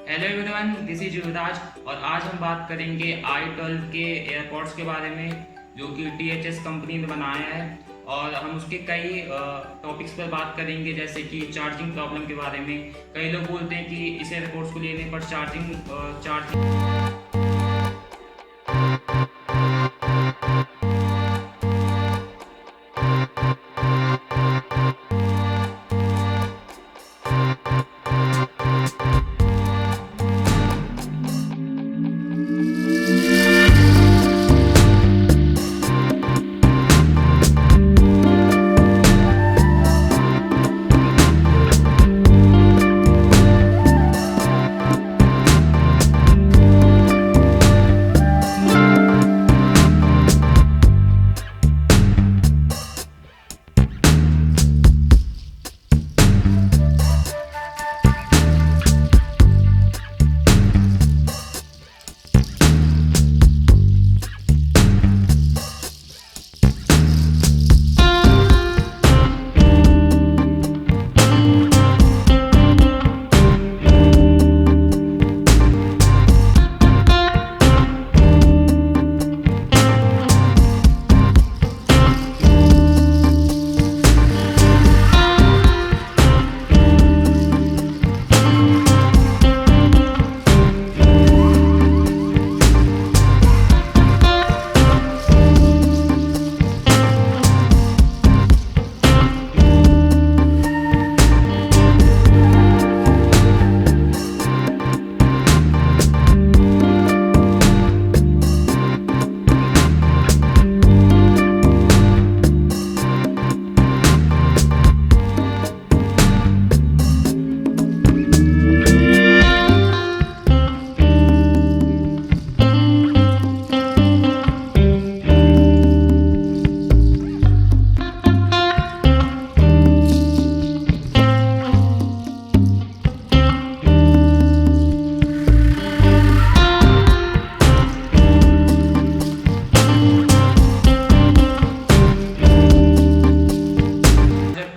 Hello everyone, this is युवराज और आज हम बात करेंगे i12 के एयरपोर्ट्स के बारे में जो कि THS कंपनी ने बनाया है। और हम उसके कई टॉपिक्स पर बात करेंगे, जैसे कि चार्जिंग प्रॉब्लम के बारे में। कई लोग बोलते हैं कि इस एयरपोर्ट्स को लेने पर चार्जिंग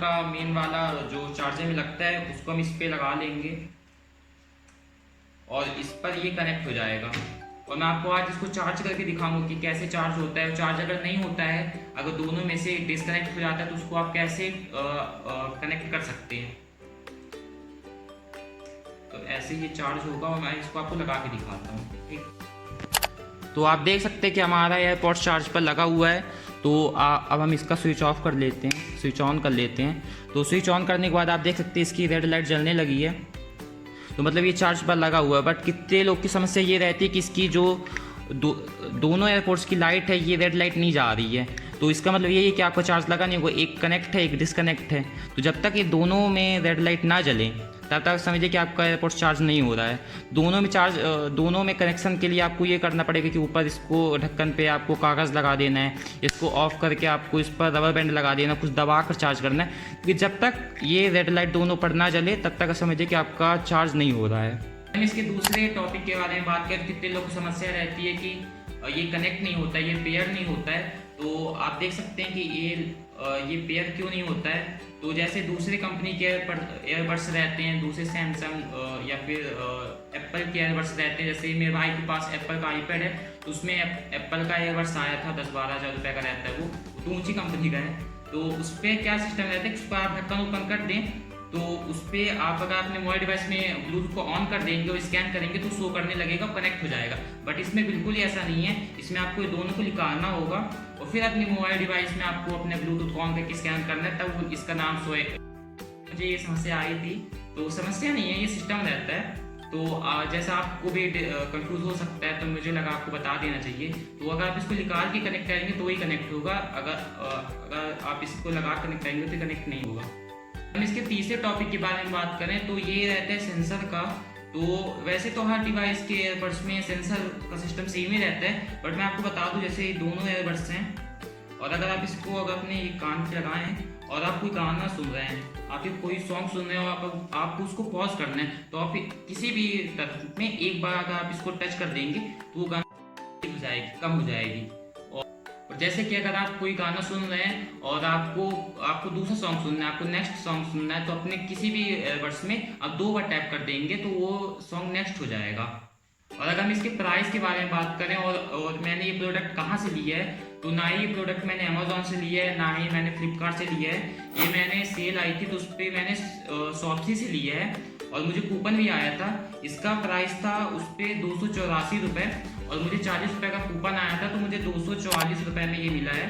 का मेन वाला जो चार्जर में लगता है उसको हम इस पे लगा लेंगे और इस पर ये कनेक्ट हो जाएगा। और मैं आपको आज इसको चार्ज करके दिखाऊंगा कि कैसे चार्ज होता है। चार्ज अगर नहीं होता है, अगर दोनों में से डिस्कनेक्ट हो जाता है, तो उसको आप कैसे कनेक्ट कर सकते हैं। तो ऐसे ये चार्ज होगा और मैं इसको आपको लगा के दिखाता हूँ। ठीक, तो आप देख सकते हैं कि हमारा एयरपोर्ट्स चार्ज पर लगा हुआ है। तो अब हम इसका स्विच ऑफ कर लेते हैं, स्विच ऑन कर लेते हैं। तो स्विच ऑन करने के बाद आप देख सकते हैं इसकी रेड लाइट जलने लगी है। तो मतलब ये चार्ज पर लगा हुआ है। बट कितने लोग की समस्या ये रहती है कि इसकी जो दोनों एयरपोर्ट्स की लाइट है, ये रेड लाइट नहीं जा रही है। तो इसका मतलब ये है कि आपको चार्ज लगा नहीं होगा, एक कनेक्ट है एक डिसकनेक्ट है। तो जब तक ये दोनों में रेड लाइट ना जले तब तक समझिए कि आपका एयरपोर्ट चार्ज नहीं हो रहा है। दोनों में कनेक्शन के लिए आपको ये करना पड़ेगा कि ऊपर इसको ढक्कन पे आपको कागज़ लगा देना है, इसको ऑफ करके आपको इस पर रबर बैंड लगा देना, कुछ दबा कर चार्ज करना है। क्योंकि जब तक ये रेड लाइट दोनों पर ना जले तब तक समझिए कि आपका चार्ज नहीं हो रहा है। हम इसके दूसरे टॉपिक के बारे में बात करें। कितने लोगों को समस्या रहती है कि ये कनेक्ट नहीं होता है, ये पेयर नहीं होता है। तो आप देख सकते हैं कि ये पेयर क्यों नहीं होता है। तो जैसे दूसरे कंपनी के एयरबड्स रहते हैं, दूसरे सैमसंग या फिर एप्पल के एयरबड्स रहते हैं। जैसे मेरे भाई के पास एप्पल का आईपैड है, तो उसमें एप्पल का एयरबड्स आया था, 10-12 हज़ार रुपये का रहता है। वो तो ऊँची कंपनी का है। तो उस पर क्या सिस्टम रहता है कि उस पर आप ढक्कन ओपन कर दें, तो उस पर आप अगर अपने मोबाइल डिवाइस में ब्लूटूथ को ऑन कर देंगे और स्कैन करेंगे तो शो करने लगेगा, कनेक्ट हो जाएगा। बट इसमें बिल्कुल ही ऐसा नहीं है। इसमें आपको ये दोनों को निकालना होगा और फिर अपनी मोबाइल डिवाइस में आपको अपने ब्लूटूथ को ऑन करके स्कैन करना है, तब इसका नाम शो है। मुझे ये समस्या आई थी। तो समस्या नहीं है, ये सिस्टम रहता है। तो जैसा आपको भी कंफ्यूज हो सकता है, तो मुझे लगा आपको बता देना चाहिए। तो अगर आप इसको निकाल के कनेक्ट करेंगे तो वही कनेक्ट होगा, अगर आप इसको लगा कनेक्ट करेंगे तो कनेक्ट नहीं होगा। हम इसके तीसरे टॉपिक के बारे में बात करें तो ये रहता है सेंसर का। तो वैसे तो हर डिवाइस के एयरबड्स में सेंसर का सिस्टम सेम ही रहता है, बट मैं आपको बता दूं, जैसे ये दोनों एयरबड्स हैं और अगर आप इसको अपने कान पे लगाएं और आप कोई गाना सुन रहे हैं, आप कोई सॉन्ग सुन रहे हो, आपको उसको पॉज करना है। तो आप किसी भी तरफ में एक बार अगर आप इसको टच कर देंगे तो वो गाना कम हो जाएगी। और जैसे कि अगर आप कोई गाना सुन रहे हैं और आपको दूसरा सॉन्ग सुनना है, आपको नेक्स्ट सॉन्ग सुनना है, तो अपने किसी भी वर्ड्स में आप 2 बार टैप कर देंगे तो वो सॉन्ग नेक्स्ट हो जाएगा। और अगर हम इसके प्राइस के बारे में बात करें और मैंने ये प्रोडक्ट कहाँ से लिया है, तो ना ही ये प्रोडक्ट मैंने अमेजोन से लिया है, ना ही मैंने फ्लिपकार्ट से लिया है। ये मैंने सेल आई थी तो उस पर मैंने शॉप्सी से लिया है और मुझे कूपन भी आया था। इसका प्राइस था उस पर 284 रुपये और मुझे 40 रुपये का कूपन आया था, तो मुझे 244 रुपये में ये मिला है।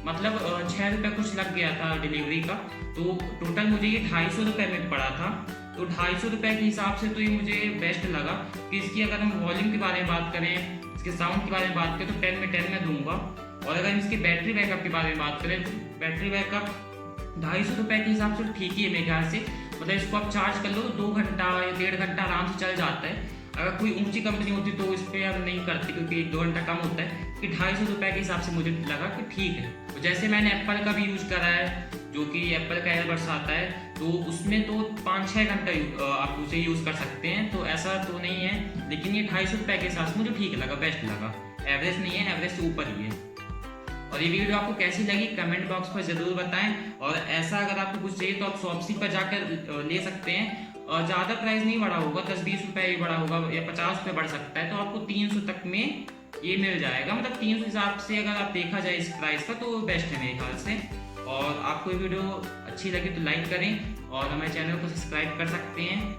मतलब 6 रुपये कुछ लग गया था डिलीवरी का, तो टोटल मुझे ये 250 रुपये में पड़ा था। तो 250 रुपये के हिसाब से तो ये मुझे बेस्ट लगा कि इसकी अगर हम वॉल्यूम के बारे में बात करें, इसके साउंड के बारे में बात करें तो 10 में 10 में दूंगा। और अगर हम इसके बैटरी बैकअप के बारे में बात करें, बैटरी बैकअप 250 रुपये के हिसाब से ठीक ही है मेरे ख्याल से। मतलब इसको आप चार्ज कर लो तो 2 घंटा या 1.5 घंटा आराम से चल जाता है। अगर कोई ऊंची कंपनी होती तो इस पर हम नहीं करती, क्योंकि 1-2 घंटा कम होता है। कि 250 रुपये के हिसाब से मुझे लगा कि ठीक है। तो जैसे मैंने एप्पल का भी यूज़ करा है, जो कि एप्पल का एयरबड्स आता है, तो उसमें तो 5-6 घंटा आप उसे यूज़ कर सकते हैं, तो ऐसा तो नहीं है। लेकिन ये 250 रुपये के हिसाब से मुझे ठीक लगा, बेस्ट लगा। एवरेज नहीं है, एवरेज से ऊपर ही है। और ये वीडियो आपको कैसी लगी कमेंट बॉक्स पर ज़रूर बताएं। और ऐसा अगर आपको कुछ चाहिए तो आप शॉप्सी पर जाकर ले सकते हैं। और ज़्यादा प्राइस नहीं बढ़ा होगा, 10-20 रुपये ही बढ़ा होगा या 50 रुपये बढ़ सकता है, तो आपको 300 तक में ये मिल जाएगा। मतलब 300 हिसाब से अगर आप देखा जाए इस प्राइस का तो बेस्ट है मेरे ख्याल से। और आपको ये वीडियो अच्छी लगी तो लाइक करें और हमारे चैनल को सब्सक्राइब कर सकते हैं।